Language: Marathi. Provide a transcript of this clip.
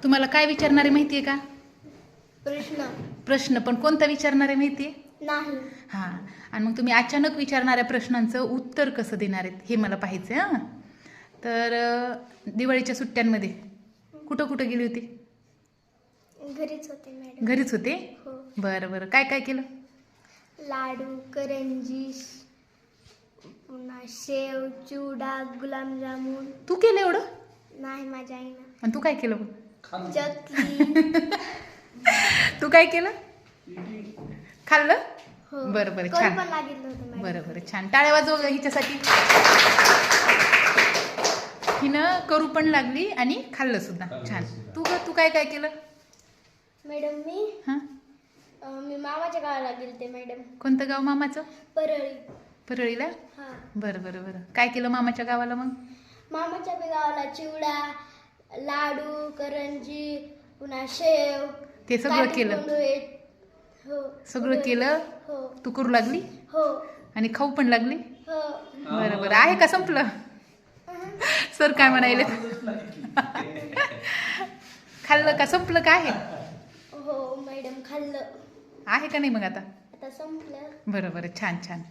तुम्हाला काय विचारणारे माहिती आहे का? प्रश्न प्रश्न, पण कोणता विचारणारे माहिती आहे? नाही. हां. आणि मग तुम्ही अचानक विचारणाऱ्या प्रश्नांचं उत्तर कसं देणार आहेत हे मला पाहायचं आहे. हां. तर दिवाळीच्या सुट्ट्यांमध्ये कुठं कुठं गेली होती? घरीच होते मॅडम. घरीच होते? हो. बरं बरं. काय काय केलं? लाडू, करंजी, पुन्हा शेव, चिवडा, गुलाबजामुन. तू केलं एवढं? नाही, माझ्या आईनं. आणि तू काय केलं? चकली. तू काय केलं? खाल्लं? हो. बरं बरं, करू छान. पण लागितलं होतं मॅडम. बरं बरं, छान. टाळ्या वाजव हिच्यासाठी. हिनं करू पण लागली आणि खाल्लं सुद्धा. छान. तू काय काय केलं? मॅडम हां. मी मामाच्या गावाला गेलते मॅडम. कोणतं गाव मामाचं? परळी. परळीला? हा. बरं बरं बरं. काय केलं मामाच्या गावाला मग? मामाच्या बी गावाला चिवडा, लाडू, करंजी, पुन्हा शेव. ते सगळं केलं? काठीकुंडवे. हो. सगळं केलं? हो. तू करू लागली हो. आणि खाऊ पण लागली? हो. बरं बरं. आहे का संपलं? सर काय म्हणायले? खाल्लं का संपलं का आहे? हो मॅडम, खाल्लं. आहे का नाही मग आता? आता संपलं. बरं बरं, छान छान.